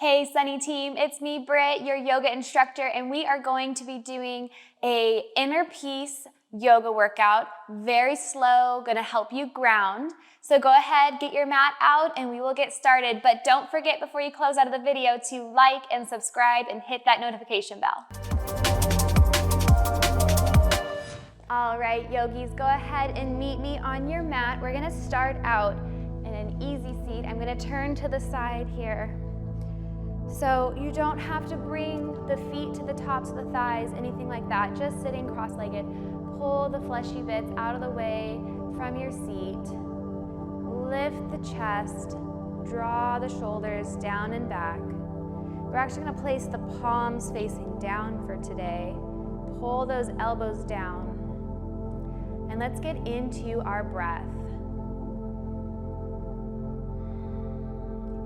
Hey Sunny team, it's me Britt, your yoga instructor, and we are going to be doing a inner peace yoga workout. Very slow, gonna help you ground. So go ahead, get your mat out, and we will get started. But don't forget before you close out of the video to like and subscribe and hit that notification bell. All right, yogis, go ahead and meet me on your mat. We're gonna start out in an easy seat. I'm gonna turn to the side here. So you don't have to bring the feet to the tops of the thighs, anything like that. Just sitting cross-legged. Pull the fleshy bits out of the way from your seat. Lift the chest. Draw the shoulders down and back. We're actually going to place the palms facing down for today. Pull those elbows down. And let's get into our breath.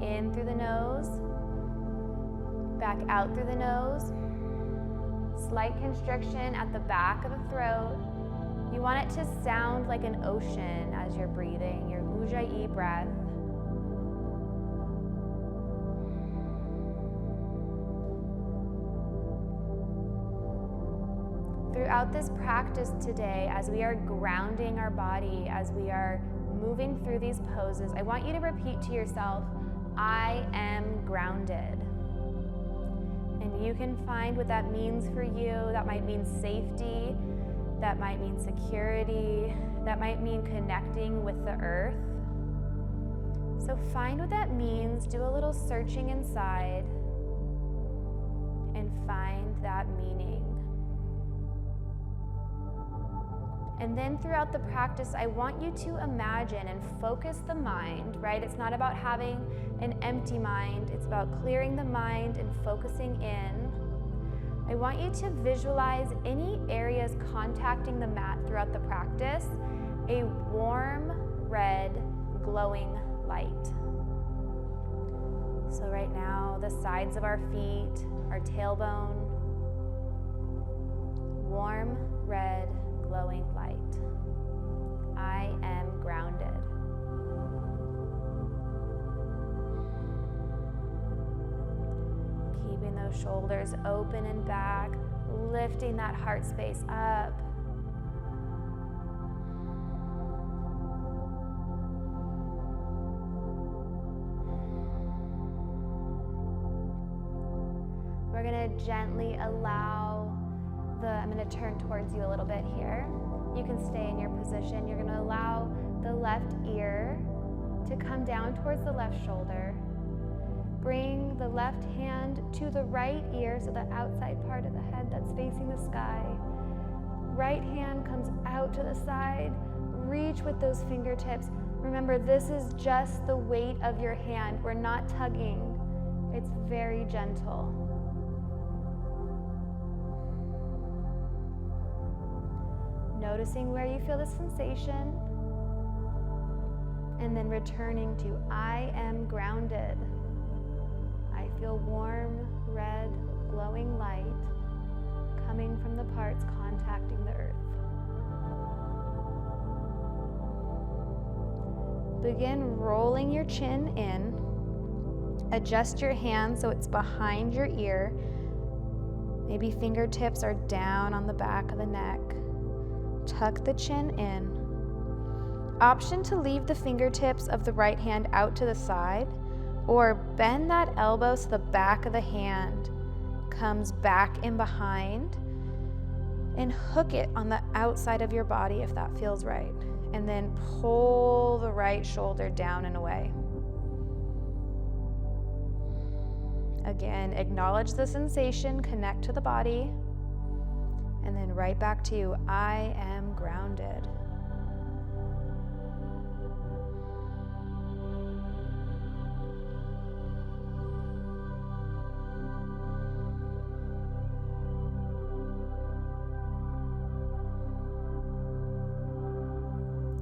In through the nose. Back out through the nose. Slight constriction at the back of the throat. You want it to sound like an ocean as you're breathing, your Ujjayi breath. Throughout this practice today, as we are grounding our body, as we are moving through these poses, I want you to repeat to yourself, I am grounded. And you can find what that means for you. That might mean safety. That might mean security. That might mean connecting with the earth. So find what that means. Do a little searching inside and find that meaning. And then throughout the practice, I want you to imagine and focus the mind, right? It's not about having an empty mind. It's about clearing the mind and focusing in. I want you to visualize any areas contacting the mat throughout the practice, a warm, red, glowing light. So right now, the sides of our feet, our tailbone, warm, red, glowing light. I am grounded. Keeping those shoulders open and back, lifting that heart space up. We're going to gently allow I'm going to turn towards you a little bit here. You can stay in your position. You're going to allow the left ear to come down towards the left shoulder. Bring the left hand to the right ear, so the outside part of the head that's facing the sky. Right hand comes out to the side. Reach with those fingertips. Remember, this is just the weight of your hand. We're not tugging. It's very gentle. Noticing where you feel the sensation, and then returning to I am grounded. I feel warm, red, glowing light coming from the parts contacting the earth. Begin rolling your chin in. Adjust your hand so it's behind your ear. Maybe fingertips are down on the back of the neck. Tuck the chin in. Option to leave the fingertips of the right hand out to the side, or bend that elbow so the back of the hand comes back in behind, and hook it on the outside of your body if that feels right. And then pull the right shoulder down and away. Again, acknowledge the sensation, connect to the body. And then right back to you, I am grounded.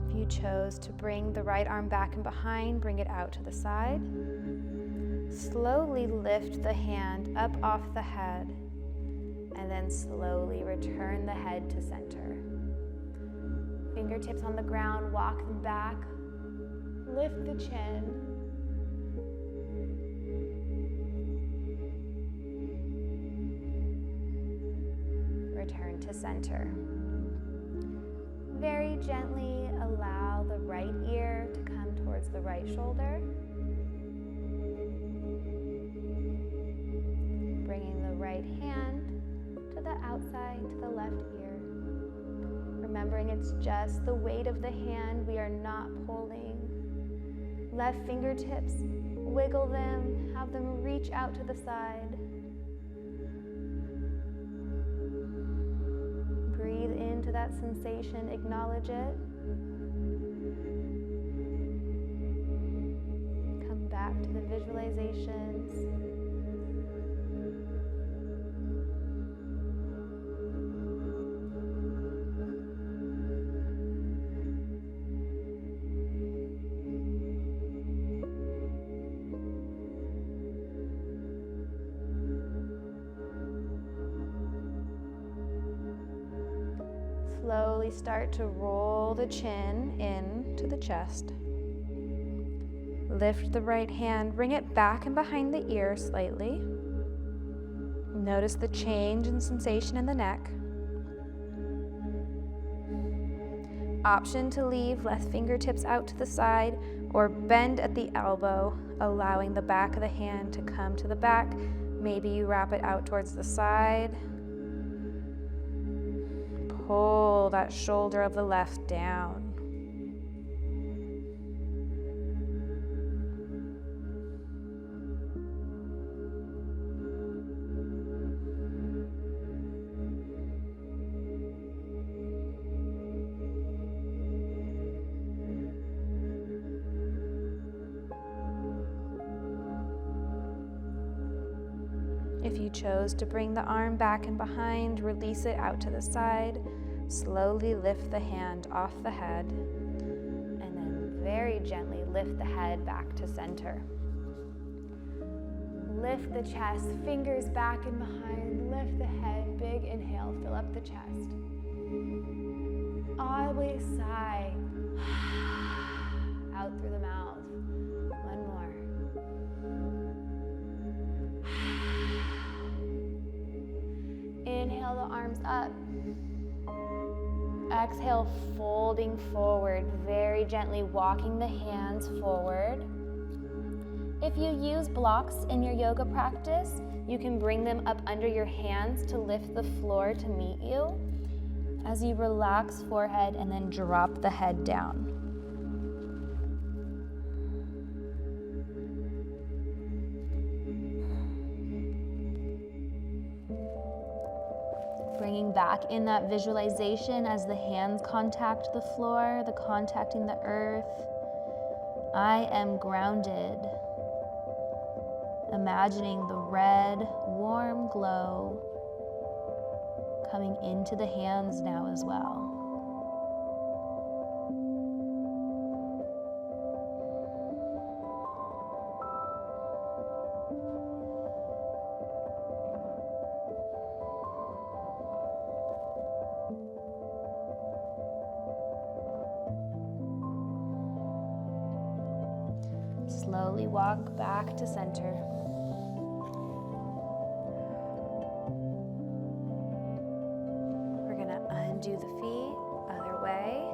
If you chose to bring the right arm back and behind, bring it out to the side. Slowly lift the hand up off the head. And then slowly return the head to center. Fingertips on the ground, walk them back. Lift the chin. to center. Very gently allow the right ear to come towards the right shoulder. Bringing the right hand to the outside, to the left ear. Remembering it's just the weight of the hand, we are not pulling. Left fingertips, wiggle them, have them reach out to the side. Breathe into that sensation, acknowledge it. Come back to the visualizations. Slowly start to roll the chin in to the chest. Lift the right hand, bring it back and behind the ear slightly. Notice the change in sensation in the neck. Option to leave left fingertips out to the side or bend at the elbow, allowing the back of the hand to come to the back. Maybe you wrap it out towards the side. Pull that shoulder of the left down. If you chose to bring the arm back and behind, release it out to the side. Slowly lift the hand off the head, and then very gently lift the head back to center. Lift the chest, fingers back and behind, lift the head, big inhale, fill up the chest. Always sigh, out through the mouth. One more. Inhale the arms up. Exhale, folding forward, very gently walking the hands forward. If you use blocks in your yoga practice, you can bring them up under your hands to lift the floor to meet you. As you relax forehead and then drop the head down. Bringing back in that visualization as the hands contact the floor, the contacting the earth. I am grounded. Imagining the red, warm glow coming into the hands now as well. Slowly walk back to center. We're going to undo the feet, other way.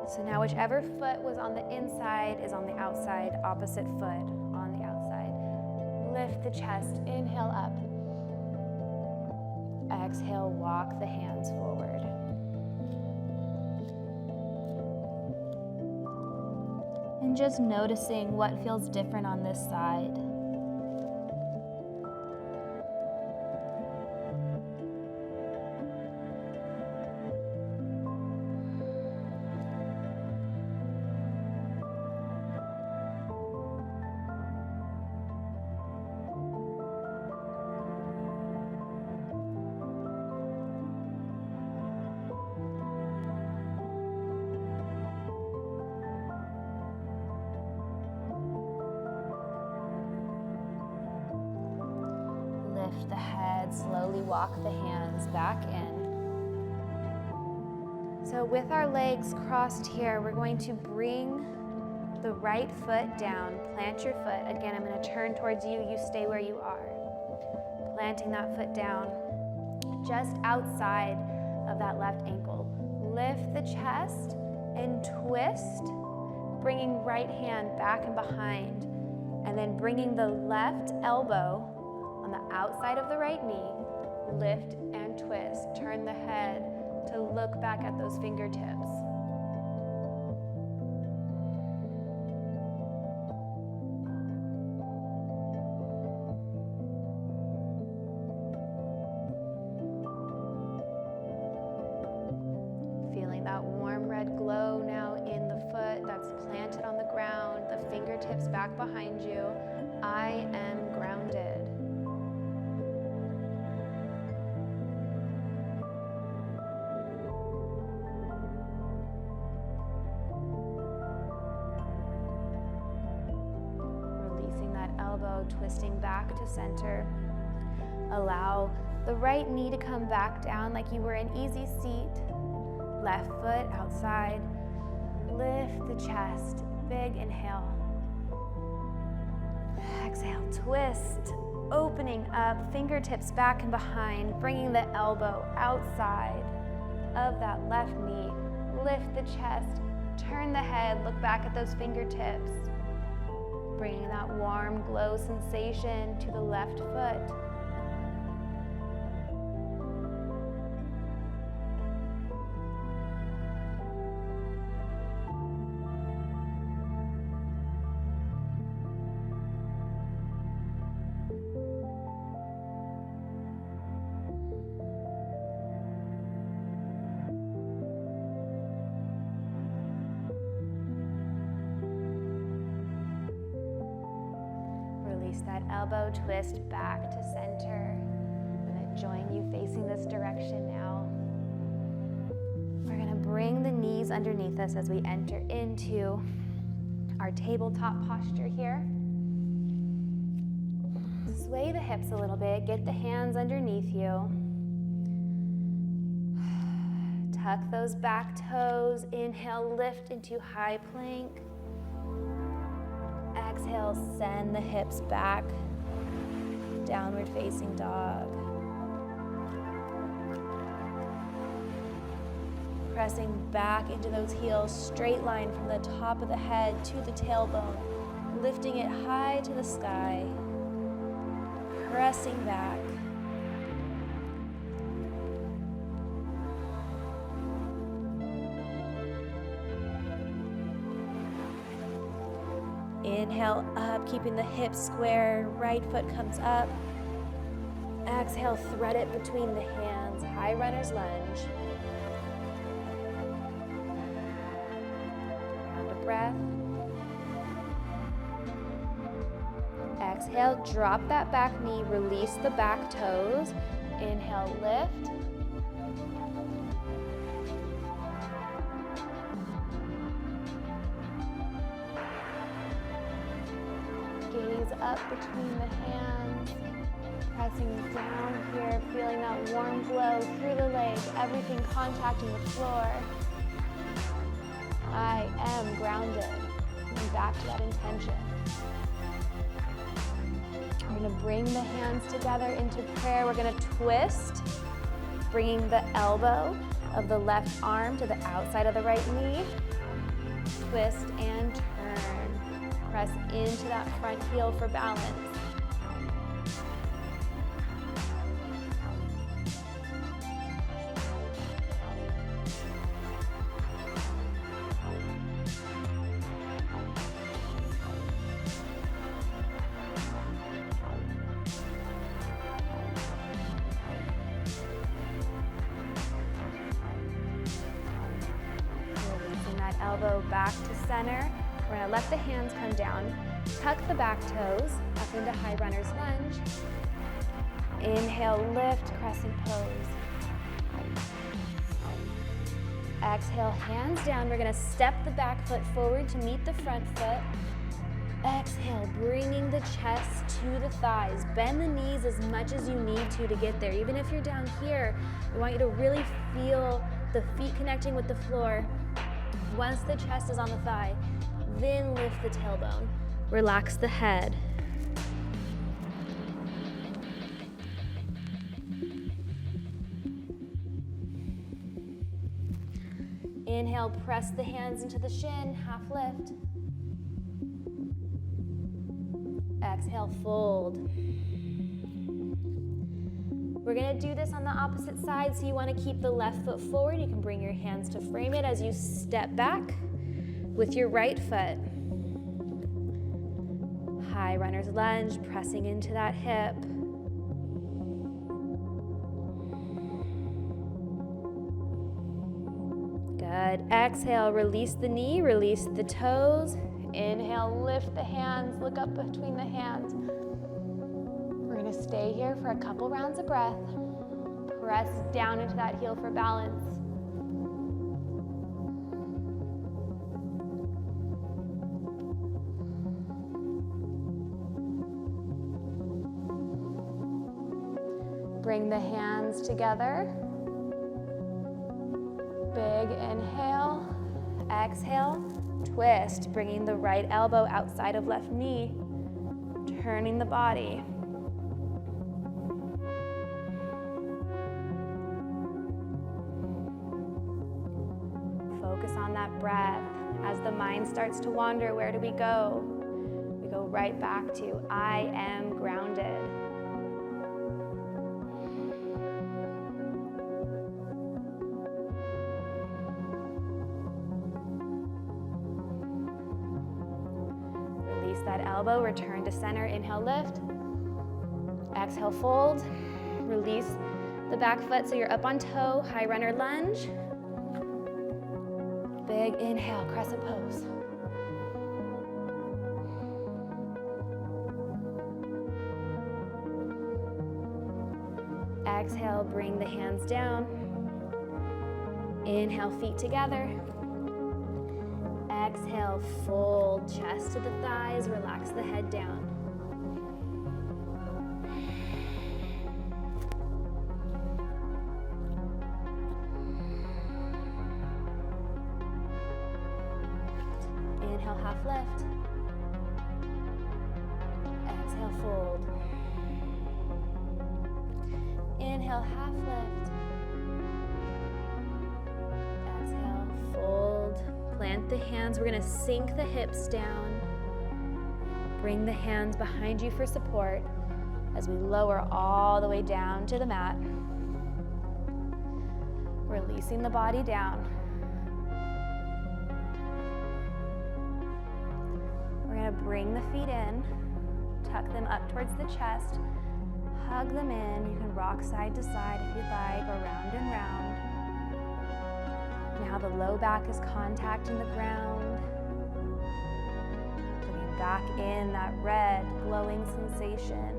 So now whichever foot was on the inside is on the outside, opposite foot on the outside. Lift the chest, inhale up. Exhale, walk the hands forward. And just noticing what feels different on this side. Lift the head, slowly walk the hands back in. So with our legs crossed here, we're going to bring the right foot down, plant your foot. Again, I'm going to turn towards you, you stay where you are. Planting that foot down, just outside of that left ankle. Lift the chest and twist, bringing right hand back and behind, and then bringing the left elbow on the outside of the right knee. Lift and twist. Turn the head to look back at those fingertips. Feeling that warm red glow now in the foot that's planted on the ground, the fingertips back behind you. I am grounded. Elbow twisting back to center. Allow the right knee to come back down like you were in easy seat. Left foot outside. Lift the chest. Big inhale. Exhale, twist. Opening up, fingertips back and behind, bringing the elbow outside of that left knee. Lift the chest. Turn the head. Look back at those fingertips. Bringing that warm glow sensation to the left foot. That elbow twist back to center. I'm going to join you facing this direction now. We're going to bring the knees underneath us as we enter into our tabletop posture here. Sway the hips a little bit. Get the hands underneath you. Tuck those back toes. Inhale, lift into high plank. Exhale, send the hips back, downward facing dog. Pressing back into those heels, straight line from the top of the head to the tailbone, lifting it high to the sky, pressing back. Inhale up, keeping the hips square, right foot comes up. Exhale, thread it between the hands, high runner's lunge. Round of breath. Exhale, drop that back knee, release the back toes. Inhale, lift. Gaze up between the hands, pressing down here, feeling that warm glow through the legs, everything contacting the floor. I am grounded. And back to that intention. We're going to bring the hands together into prayer. We're going to twist, bringing the elbow of the left arm to the outside of the right knee. Twist and turn. Press into that front heel for balance. Releasing that elbow back to center. We're going to let the hands come down, tuck the back toes up into high runner's lunge. Inhale, lift, crescent pose. Exhale, hands down. We're going to step the back foot forward to meet the front foot. Exhale, bringing the chest to the thighs. Bend the knees as much as you need to get there. Even if you're down here, we want you to really feel the feet connecting with the floor. Once the chest is on the thigh, then lift the tailbone. Relax the head. Inhale, press the hands into the shin, half lift. Exhale, fold. We're gonna do this on the opposite side, so you wanna keep the left foot forward. You can bring your hands to frame it as you step back with your right foot. High runner's lunge, pressing into that hip. Good. Exhale, release the knee, release the toes. Inhale, lift the hands, look up between the hands. We're gonna stay here for a couple rounds of breath. Press down into that heel for balance. Bring the hands together. Big inhale, exhale, twist, bringing the right elbow outside of left knee, turning the body. Focus on that breath. As the mind starts to wander, where do we go? We go right back to I am grounded. That elbow, return to center, inhale, lift. Exhale, fold. Release the back foot so you're up on toe, high runner lunge. Big inhale, crescent pose. Exhale, bring the hands down. Inhale, feet together. Exhale, fold, chest to the thighs, relax the head down. Inhale, half lift. Exhale, fold. Inhale, half lift. Exhale, fold. Plant the hands. We're going to sink the hips down. Bring the hands behind you for support as we lower all the way down to the mat. Releasing the body down. We're going to bring the feet in, tuck them up towards the chest, hug them in. You can rock side to side if you'd like, or round and round. Now the low back is contacting the ground. Bringing back in that red glowing sensation.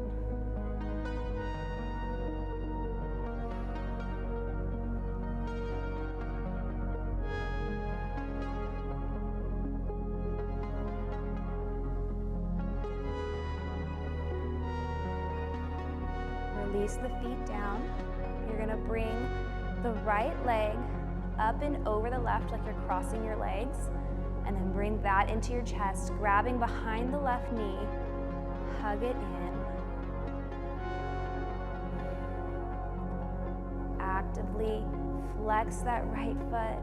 Release the feet down. You're going to bring the right leg up and over the left like you're crossing your legs, and then bring that into your chest, grabbing behind the left knee, hug it in. Actively flex that right foot,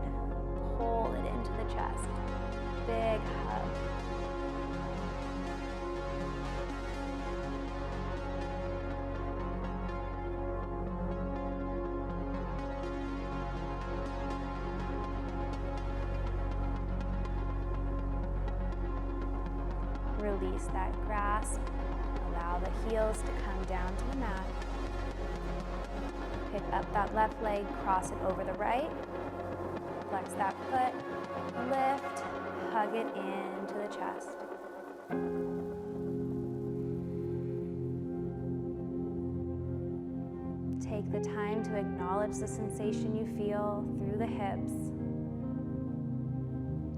pull it into the chest. Big hug. Release that grasp. Allow the heels to come down to the mat. Pick up that left leg, cross it over the right. Flex that foot, lift, hug it into the chest. Take the time to acknowledge the sensation you feel through the hips.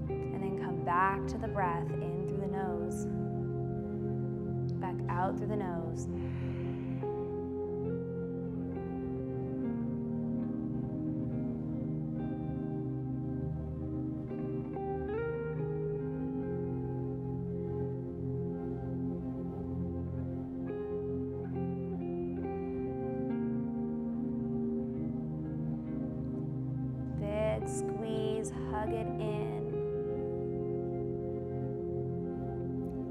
And then come back to the breath in through the nose. Back out through the nose. Big squeeze, hug hug it in.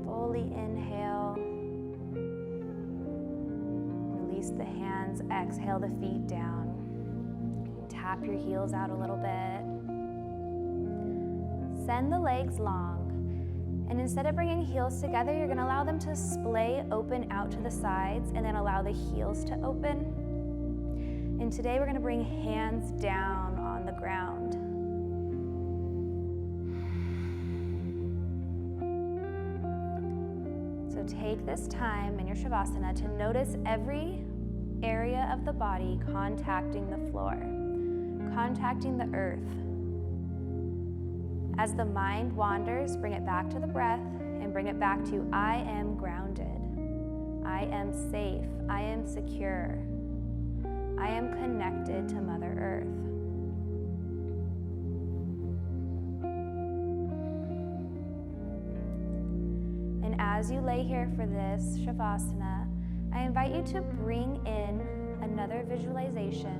Fully inhale. Release the hands, exhale the feet down. Tap your heels out a little bit. Send the legs long. And instead of bringing heels together, you're gonna allow them to splay open out to the sides and then allow the heels to open. And today we're gonna bring hands down on the ground. So take this time in your Savasana to notice every area of the body contacting the floor, contacting the earth. As the mind wanders, bring it back to the breath and bring it back to I am grounded, I am safe, I am secure, I am connected to Mother Earth. And as you lay here for this Shavasana, I invite you to bring in another visualization,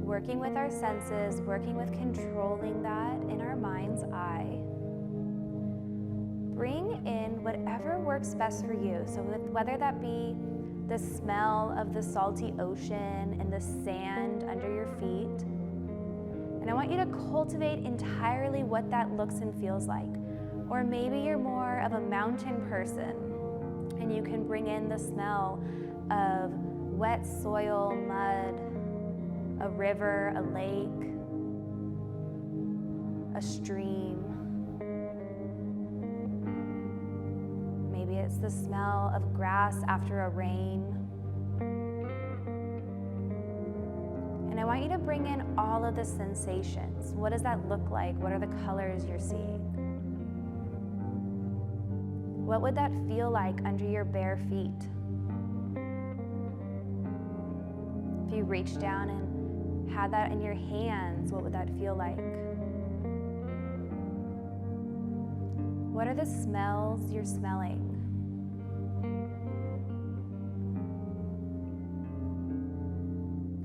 working with our senses, working with controlling that in our mind's eye. Bring in whatever works best for you. So whether that be the smell of the salty ocean and the sand under your feet. And I want you to cultivate entirely what that looks and feels like. Or maybe you're more of a mountain person and you can bring in the smell of wet soil, mud, a river, a lake, a stream. Maybe it's the smell of grass after a rain. And I want you to bring in all of the sensations. What does that look like? What are the colors you're seeing? What would that feel like under your bare feet? If you reached down and had that in your hands, what would that feel like? What are the smells you're smelling?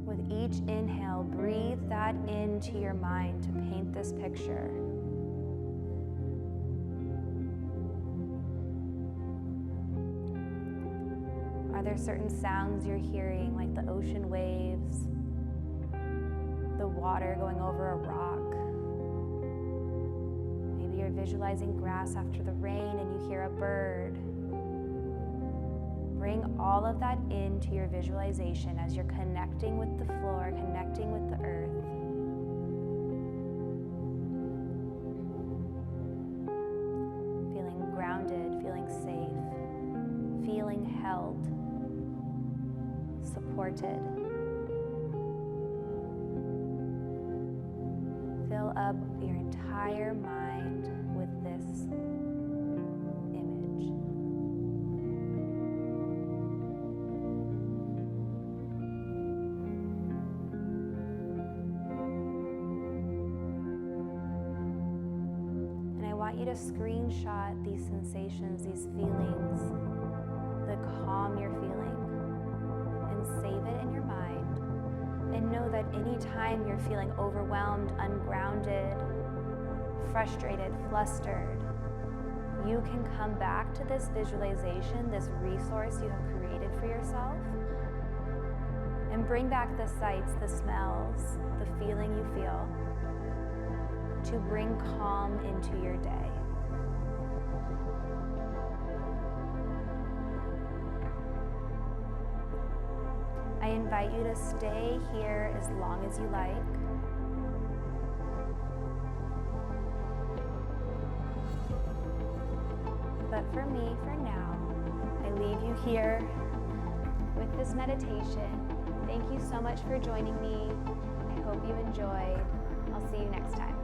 With each inhale, breathe that into your mind to paint this picture. Are there certain sounds you're hearing, like the ocean waves, the water going over a rock? Maybe you're visualizing grass after the rain and you hear a bird. Bring all of that into your visualization as you're connecting with the floor, connecting with the earth. Feeling grounded, feeling safe, feeling held, supported. Fill up your entire mind with this image. And I want you to screenshot these sensations, these feelings, the calm you're feeling, and save it in your mind. And know that anytime you're feeling overwhelmed, ungrounded, frustrated, flustered, you can come back to this visualization, this resource you have created for yourself, and bring back the sights, the smells, the feeling you feel to bring calm into your day. I invite you to stay here as long as you like. But for me, for now, I leave you here with this meditation. Thank you so much for joining me. I hope you enjoyed. I'll see you next time.